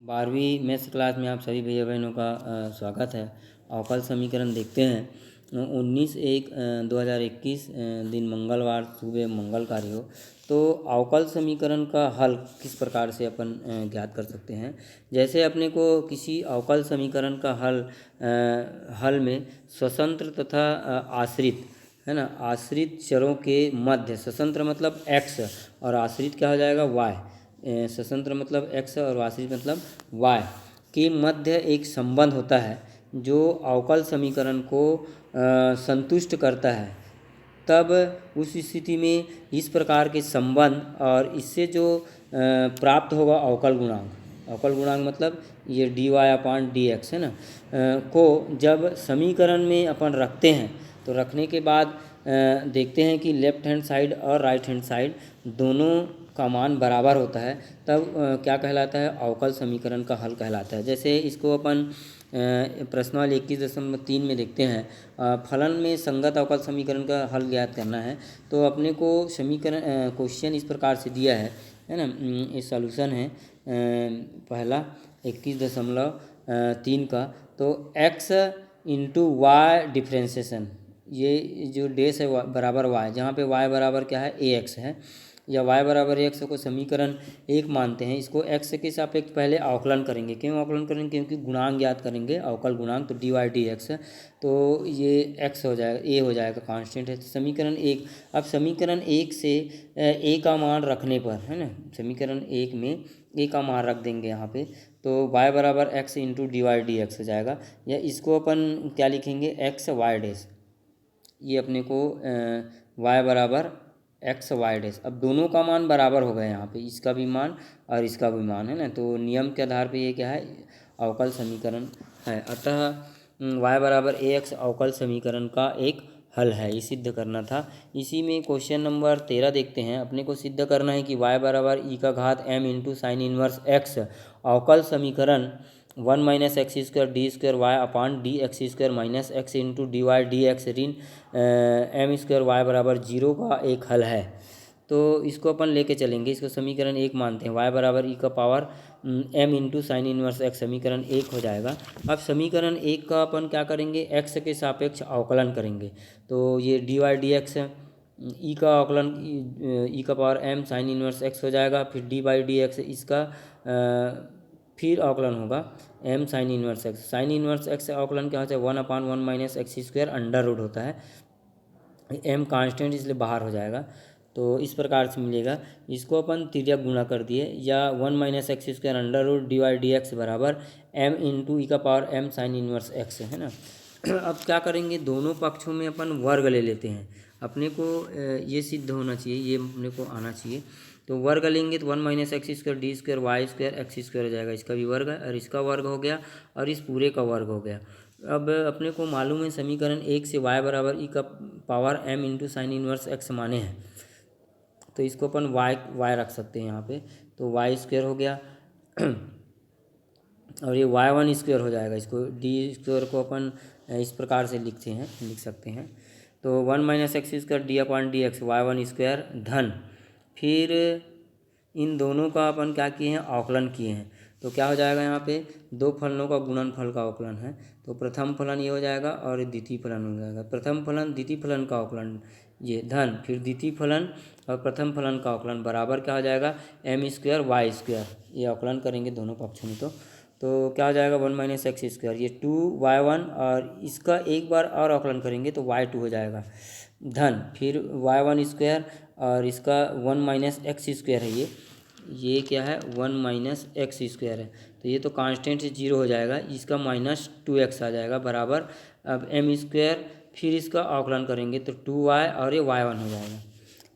12वीं maths class में आप सभी भैया बहनों का स्वागत है। अवकल समीकरण देखते हैं। 19/1/2021 दिन मंगलवार सुबह मंगल कार्य हो तो अवकल समीकरण का हल किस प्रकार से अपन ज्ञात कर सकते हैं। जैसे अपने को किसी अवकल समीकरण का हल में स्वतंत्र तथा आश्रित है ना, आश्रित चरों के मध्य, स्वतंत्र मतलब x और आश्रित क्या हो जाएगा y, स्वतंत्र मतलब x और आश्रित मतलब y के मध्य एक संबंध होता है जो अवकल समीकरण को संतुष्ट करता है। तब उस स्थिति में इस प्रकार के संबंध और इससे जो प्राप्त होगा अवकल गुणांक मतलब ये dy/dx है ना, को जब समीकरण में अपन रखते हैं तो रखने के बाद देखते हैं कि लेफ्ट हैंड साइड और राइट हैंड साइड दोनों का मान बराबर होता है, तब क्या कहलाता है, अवकल समीकरण का हल कहलाता है। जैसे इसको अपन प्रश्न 21.3 में देखते हैं। फलन में संगत अवकल समीकरण का हल ज्ञात करना है तो अपने को समीकरण क्वेश्चन इस प्रकार से दिया है ना। ये सॉल्यूशन है पहला 21.3 का। तो x इंटू वाई डिफ्रेंशिएशन, ये जो डेस है बराबर y, जहाँ पे y बराबर क्या है ax है या y बराबर x को समीकरण 1 मानते हैं। इसको x के सापेक्ष पहले अवकलन करेंगे। क्यों अवकलन करेंगे? क्योंकि गुणांक ज्ञात करेंगे, अवकल गुणांक। तो dy/dx तो ये x हो जाएगा, a हो जाएगा, कांस्टेंट है। तो समीकरण 1, अब समीकरण 1 से a का मान रखने पर है ना, समीकरण 1 में a का मान रख देंगे यहाँ पे, तो y बराबर x इंटू dy/dx हो जाएगा। या इसको अपन क्या लिखेंगे, x y डैश, ये अपने को y बराबर एक्स वाई डैश। अब दोनों का मान बराबर हो गया यहाँ पे, इसका भी मान और इसका भी मान है ना, तो नियम के आधार पे ये क्या है, अवकल समीकरण है। अतः y बराबर ax अवकल समीकरण का एक हल है, ये सिद्ध करना था। इसी में क्वेश्चन नंबर 13 देखते हैं। अपने को सिद्ध करना है कि y बराबर e का घात m into sine inverse x अवकल समीकरण 1 minus x square D square Y upon D X square minus X into D Y D X ऋण एम स्क्वायर वाई बराबर 0 का एक हल है। तो इसको अपन लेके चलेंगे, इसको समीकरण 1 मानते हैं। y बराबर ई का power m into sine inverse x समीकरण 1 हो जाएगा। अब समीकरण 1 का अपन क्या करेंगे, x के सापेक्ष अवकलन करेंगे। तो ये डी वाई डी एक्स ई का अवकलन ई का power m sine inverse x हो जाएगा। फिर डी बाई डी एक्स इसका फिर अवकलन होगा m sine inverse x। Sine inverse x अवकलन क्या होता है, 1/1 minus x square under root होता है। m कांस्टेंट इसलिए बाहर हो जाएगा, तो इस प्रकार से मिलेगा। इसको अपन तिर्यक गुणा कर दिए, या 1 minus x square under root d Y D x बराबर m इंटू ई का power m sine inverse x है ना। अब क्या करेंगे, दोनों पक्षों में अपन वर्ग ले लेते हैं। अपने को ये सिद्ध होना चाहिए, ये अपने को आना चाहिए। तो वर्ग लेंगे तो 1 minus x square D square y square x square हो जाएगा, इसका भी वर्ग है और इसका वर्ग हो गया और इस पूरे का वर्ग हो गया। अब अपने को मालूम है समीकरण 1 से y बराबर ई का power m into sine inverse x माने हैं, तो इसको अपन y रख सकते हैं यहाँ पे। तो वाई स्क्वायर हो गया और ये y1 स्क्वायर हो जाएगा। इसको डी स्क्वायर को अपन इस प्रकार से लिख सकते हैं। तो 1 minus x square D upon D x y1 square धन, फिर इन दोनों का अपन क्या किए हैं, अवकलन किए हैं। तो क्या हो जाएगा, यहाँ पे दो फलनों का गुणनफल का अवकलन है। तो प्रथम फलन ये हो जाएगा और द्वितीय फलन हो जाएगा। प्रथम फलन द्वितीय फलन का अवकलन ये धन, फिर द्वितीय फलन और प्रथम फलन का अवकलन बराबर क्या हो जाएगा, m स्क्वायर वाई स्क्वायर। ये अवकलन करेंगे दोनों पक्षों में तो क्या हो जाएगा, 1 माइनस एक्स स्क्वायर, ये 2y1 और इसका एक बार और अवकलन करेंगे तो y2 हो जाएगा धन, फिर y1 स्क्वायर और इसका 1 माइनस एक्स स्क्वायर है, ये क्या है, 1 माइनस एक्स स्क्वायर है। तो ये तो कांस्टेंट से 0 हो जाएगा, इसका माइनस 2x आ जाएगा बराबर अब m स्क्वायर, फिर इसका अवकलन करेंगे तो 2y और ये y1 हो जाएगा।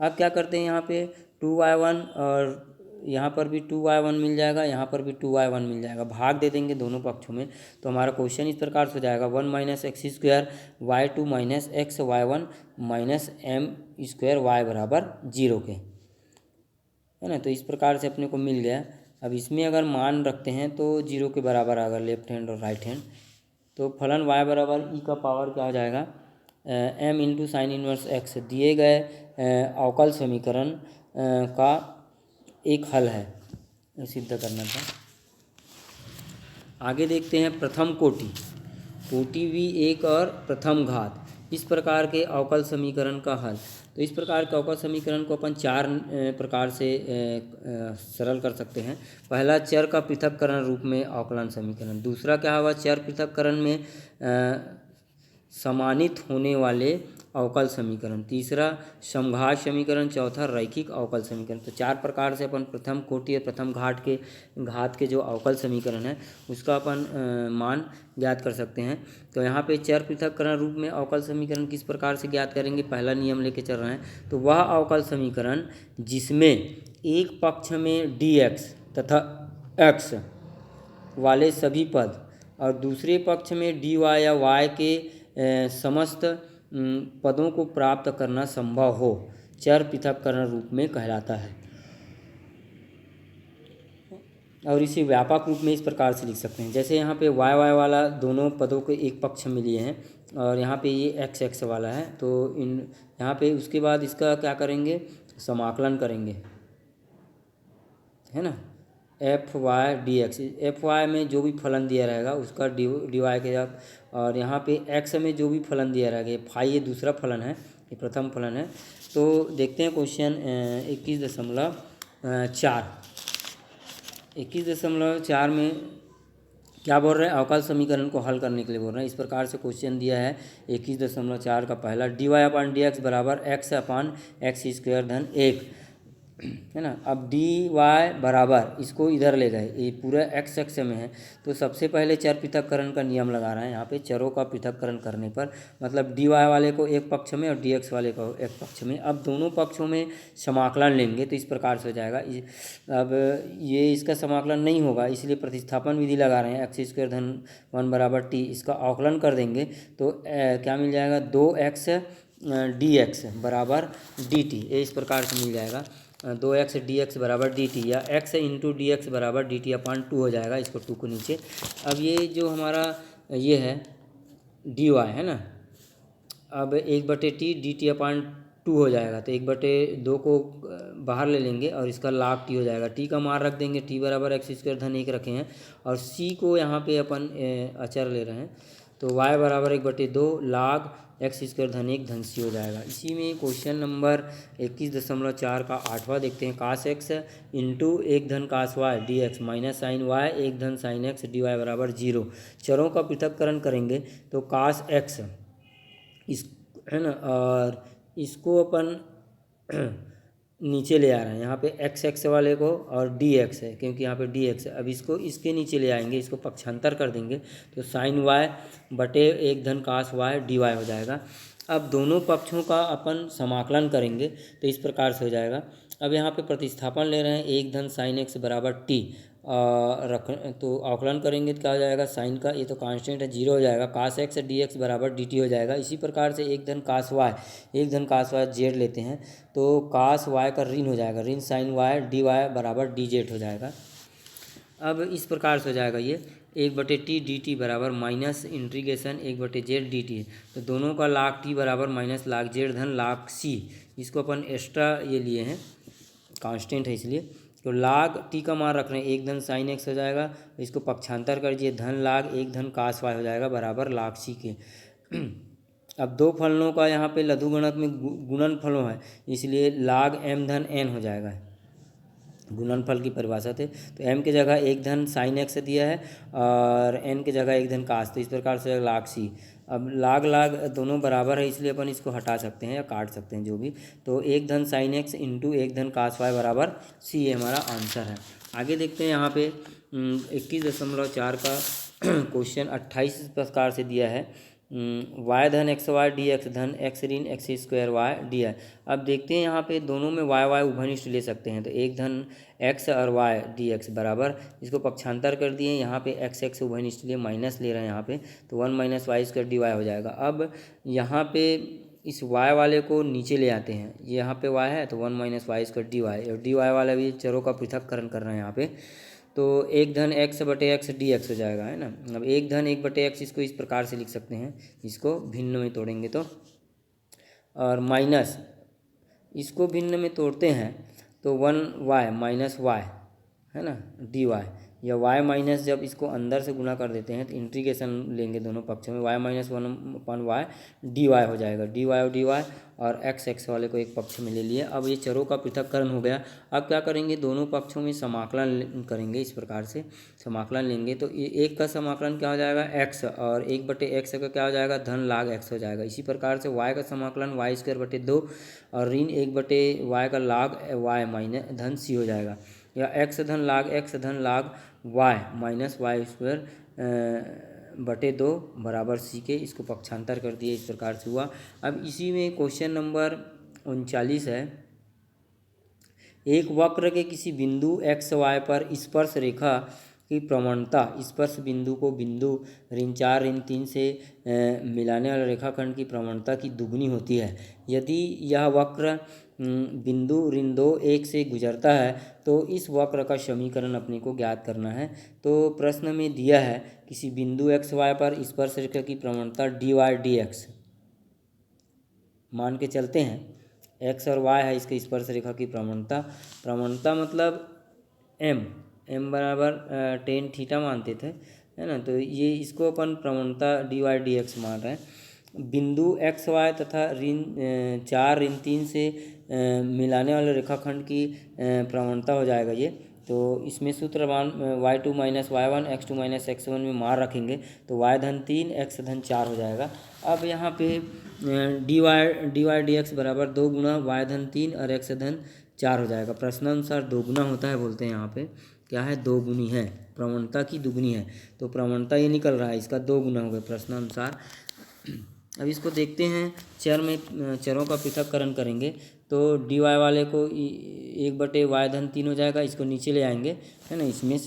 अब क्या करते हैं, यहाँ पे 2y1 और यहाँ पर भी 2y1 मिल जाएगा, यहाँ पर भी 2y1 मिल जाएगा, भाग दे देंगे दोनों पक्षों में। तो हमारा क्वेश्चन इस प्रकार से हो जाएगा 1 minus x square y2 minus x y1 minus m square y बराबर 0 के, है ना। तो इस प्रकार से अपने को मिल गया। अब इसमें अगर मान रखते हैं तो 0 के बराबर आएगा लेफ्ट हैंड और राइट हैंड। तो फलन y बराबर ई का पावर क्या हो जाएगा, m into sine inverse x दिए गए अवकल समीकरण का एक हल है, सिद्ध करना था। आगे देखते हैं प्रथम कोटि, कोटि भी एक और प्रथम घात, इस प्रकार के अवकल समीकरण का हल। तो इस प्रकार के अवकल समीकरण को अपन चार प्रकार से सरल कर सकते हैं। पहला, चर का पृथक्करण रूप में अवकलन समीकरण। दूसरा क्या होगा, चर पृथक्करण में समानित होने वाले अवकल समीकरण। तीसरा, समघात समीकरण। चौथा, रैखिक अवकल समीकरण। तो चार प्रकार से अपन प्रथम कोटि या प्रथम घात के जो अवकल समीकरण है उसका अपन मान ज्ञात कर सकते हैं। तो यहाँ पे चर पृथक्करण रूप में अवकल समीकरण किस प्रकार से ज्ञात करेंगे, पहला नियम लेके चल रहे हैं। तो वह अवकल समीकरण जिसमें एक पक्ष में dx तथा x वाले सभी पद और दूसरे पक्ष में dy या y के समस्त पदों को प्राप्त करना संभव हो, चर पृथक्करण रूप में कहलाता है। और इसे व्यापक रूप में इस प्रकार से लिख सकते हैं, जैसे यहाँ पे y y वाला दोनों पदों को एक पक्ष में लिए हैं और यहाँ पे ये x x वाला है। तो इन यहाँ पे उसके बाद इसका क्या करेंगे, समाकलन करेंगे, है ना, f y D x. F y में जो भी फलन दिया रहेगा उसका डी वाई के साथ, और यहाँ पे एक्स में जो भी फलन दिया रहेगा, ये फाई ये दूसरा फलन है, ये प्रथम फलन है। तो देखते हैं क्वेश्चन 21.4 में क्या बोल रहे हैं, अवकल समीकरण को हल करने के लिए बोल रहे हैं। इस प्रकार से क्वेश्चन दिया है 21.4 का पहला, D Y upon D x बराबर एक्स अपान एक्स स्क्वायर धन 1, है ना। अब डी वाई बराबर, इसको इधर ले गए, ये पूरा एक्स एक्स में है, तो सबसे पहले चर पृथक्करण का नियम लगा रहे हैं यहाँ पे। चरों का पृथक्करण करने पर मतलब डी वाई वाले को एक पक्ष में और डी एक्स वाले को एक पक्ष में, अब दोनों पक्षों में समाकलन लेंगे तो इस प्रकार से हो जाएगा। अब ये इसका समाकलन नहीं होगा, इसलिए प्रतिस्थापन विधि लगा रहे हैं, एक्स स्क्वायर धन 1 बराबर टी, इसका अवकलन कर देंगे तो क्या मिल जाएगा, 2x डी एक्स बराबर डी टी, ये इस प्रकार से मिल जाएगा। 2x dx बराबर dt, या x इंटू डी एक्स बराबर dt अपान 2 हो जाएगा, इसको 2 को नीचे। अब ये जो हमारा ये है dy है ना, अब 1/t dt अपान 2 हो जाएगा, तो 1/2 को बाहर ले लेंगे और इसका लाग t हो जाएगा। t का मान रख देंगे, t बराबर एक्स स्क्वायर धन 1 रखे हैं और c को यहाँ पे अपन अचर ले रहे हैं, तो y बराबर 1/2 लाग एक्स स्क्वायर धन 1 धन सी हो जाएगा। इसी में क्वेश्चन नंबर 21.4 का 8वां देखते हैं, कास एक्स इंटू 1 धन cos Y D X minus sine Y 1 धन साइन एक्स डी वाई बराबर 0। चरों का पृथक्करण करेंगे तो कास एक्स इस, है ना, और इसको अपन नीचे ले आ रहे हैं, यहाँ पे एक्स एक्स वाले को और डी एक्स है, क्योंकि यहाँ पे डी एक्स है। अब इसको इसके नीचे ले आएंगे, इसको पक्षांतर कर देंगे तो साइन वाई बटे 1 धन कास वाई डी वाई हो जाएगा। अब दोनों पक्षों का अपन समाकलन करेंगे तो इस प्रकार से हो जाएगा। अब यहाँ पे प्रतिस्थापन ले रहे हैं, 1 धन साइन एक्स बराबर टी रख, तो अवकलन करेंगे तो क्या हो जाएगा, साइन का ये तो कांस्टेंट है 0 हो जाएगा, कास एक्स डी एक्स बराबर डी टी हो जाएगा। इसी प्रकार से 1 धन कास वाई जेड लेते हैं तो कास वाई का ऋण हो जाएगा, ऋण साइन वाई डी वाई बराबर डी जेड हो जाएगा। अब इस प्रकार से हो जाएगा ये 1/t डी टी बराबर minus integration 1/z D T, तो दोनों का लाग t बराबर माइनस लाग जेड धन लाग c, इसको अपन एक्स्ट्रा ये लिए हैं, कांस्टेंट है इसलिए। तो लाग t का मान रख रहे हैं, 1 धन साइन एक्स हो जाएगा, इसको पक्षांतर कर दिए, धन लाग 1 धन कास वाई हो जाएगा बराबर लाग c के। अब दो फलनों का यहाँ पे लघुगणक में गुणन फलों है, इसलिए लाग m धन n हो जाएगा, गुणनफल की परिभाषा थे। तो m की जगह 1 धन साइन एक्स दिया है और n की जगह 1 धन कास, तो इस प्रकार से लाग c। अब लाग दोनों बराबर है, इसलिए अपन इसको हटा सकते हैं या काट सकते हैं जो भी, तो 1 धन साइन एक्स इंटू 1 धन कास वाई बराबर c, ये हमारा आंसर है। आगे देखते हैं यहाँ पे 21.4 का क्वेश्चन 28 प्रकार से दिया है, वाई धन एक्स वाई डी एक्स धन एक्स ऋण x square y d i. अब देखते हैं यहाँ पे दोनों में वाई वाई उभयनिष्ठ ले सकते हैं, तो 1 धन एक्स और वाई डी एक्स बराबर, इसको पक्षांतर कर दिए, यहाँ पे एक्स एक्स उभयनिष्ठ लिए माइनस ले रहे हैं यहाँ पे, तो 1 minus y square d y हो जाएगा। अब यहाँ पे इस y वाले को नीचे ले आते हैं, यहाँ पे y है तो 1 minus y square d y, और डी वाई वाला भी चरों का पृथक्करण कर रहे हैं यहाँ पे, तो 1 धन एक्स बटे एक्स डी एक्स हो जाएगा, है ना। अब 1 धन 1 बटे एक्स, इसको इस प्रकार से लिख सकते हैं, इसको भिन्न में तोड़ेंगे तो, और माइनस इसको भिन्न में तोड़ते हैं तो 1 वाई माइनस वाई, है ना, डी वाई, या y माइनस, जब इसको अंदर से गुणा कर देते हैं तो इंटीग्रेशन लेंगे दोनों पक्षों में, y-1/y dy हो जाएगा, dy और dy, और x वाले को एक पक्ष में ले लिए। अब ये चरों का पृथक्करण हो गया। अब क्या करेंगे, दोनों पक्षों में समाकलन करेंगे। इस प्रकार से समाकलन लेंगे तो ये एक का समाकलन क्या हो जाएगा x, और 1/x का क्या हो जाएगा धन log x हो जाएगा। इसी प्रकार से y का समाकलन y² 2 और ऋण 1/y का log y माइनस धन c हो जाएगा, या x धन log y माइनस y² 2 बराबर c के, इसको पक्षांतर कर दिए। इस प्रकार से हुआ। अब इसी में क्वेश्चन नंबर 39 है, एक वक्र के किसी बिंदु x y पर स्पर्श रेखा की प्रवणता, स्पर्श बिंदु को बिंदु ऋण 4 ऋण 3 से मिलाने वाले रेखाखंड की प्रवणता की दुगनी होती है। यदि यह वक्र बिंदु ऋण 2 1 से गुजरता है तो इस वक्र का समीकरण अपने को ज्ञात करना है। तो प्रश्न में दिया है किसी बिंदु x y पर स्पर्श रेखा की प्रवणता dy dx, मान के चलते हैं x और y है इसके स्पर्श रेखा की प्रवणता मतलब m बराबर tan थीटा मानते थे, है ना। तो ये इसको अपन प्रवणता dy dx मान रहे हैं। बिंदु x y तथा ऋण 4 ऋण 3 से मिलाने वाले रेखाखंड की प्रवणता हो जाएगा ये। तो इसमें सूत्रमान y2 - y1 x2 - x1 में मार रखेंगे तो y धन 3 x धन 4 हो जाएगा। अब यहाँ पे dy dx बराबर 2 गुना y धन 3 और x धन 4 हो जाएगा। प्रश्नानुसार दोगुना होता है बोलते हैं, यहाँ पे क्या है दोगुनी है, प्रवणता की दुगुनी है। तो प्रवणता ये निकल रहा है इसका 2 गुना हो गया प्रश्नानुसार। अब इसको देखते हैं, चरों का पृथक्करण करेंगे तो dy वाले को 1/y धन 3 हो जाएगा, इसको नीचे ले आएंगे, है ना। इसमें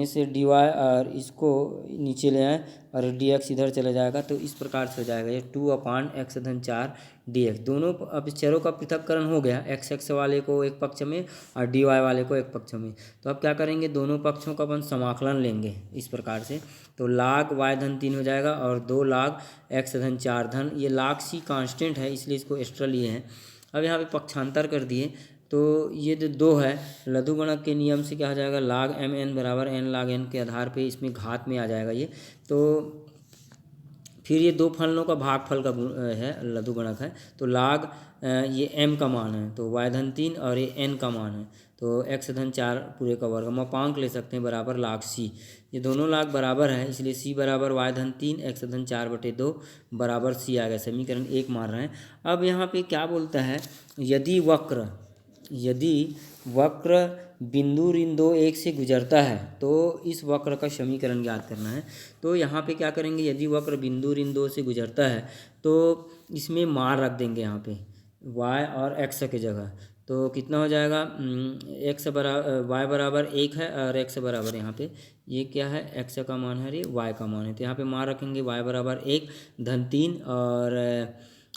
से dy और इसको नीचे ले आए और dx इधर चला जाएगा, तो इस प्रकार से हो जाएगा ये 2/x धन 4 dx। दोनों अब चरों का पृथक्करण हो गया, x वाले को एक पक्ष में और dy वाले को एक पक्ष में। तो अब क्या करेंगे, दोनों पक्षों का अपन समाकलन लेंगे इस प्रकार से। तो log y धन 3 हो जाएगा और 2 log x धन 4 धन, ये log c कांस्टेंट है इसलिए इसको एक्स्ट्रा लिए हैं। अब यहाँ पे पक्षांतर कर दिए तो ये जो 2 है लघुगणक के नियम से क्या हो जाएगा, log mn बराबर n log n के आधार पे इसमें घात में आ जाएगा ये। तो फिर ये 2 फलनों का भागफल का है लघुगणक है, तो log ये m का मान है तो y धन 3 और ये n का मान है तो x धन 4 पूरे का वर्ग। हम अपांक ले सकते हैं बराबर log c, ये दोनों log बराबर है इसलिए c बराबर y धन 3 x धन 4/2 बराबर c आ गया। समीकरण 1 मार रहे हैं। अब यहाँ पे क्या बोलता है, यदि वक्र बिंदु ऋण 2 1 से गुजरता है तो इस वक्र का समीकरण ज्ञात करना है। तो यहाँ पे क्या करेंगे, यदि वक्र बिंदु ऋण 2 से गुजरता है तो इसमें मार रख देंगे यहाँ पे y और x के जगह। तो कितना हो जाएगा, y बराबर 1 है और x बराबर यहाँ पे ये क्या है x का मान है, ये y का मान है। तो यहाँ पे मार रखेंगे y बराबर 1 धन 3 और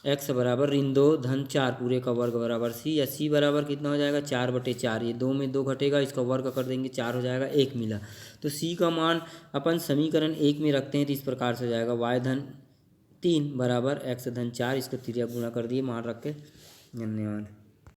x बराबर ऋण 2 धन 4 पूरे का वर्ग बराबर c, या c बराबर कितना हो जाएगा 4/4, ये 2 में 2 घटेगा इसका वर्ग कर देंगे 4 हो जाएगा, 1 मिला। तो c का मान अपन समीकरण 1 में रखते हैं तो इस प्रकार से हो जाएगा y धन 3 बराबर x धन 4, इसको त्रिज्या गुणा कर दिए, मान रख के। धन्यवाद।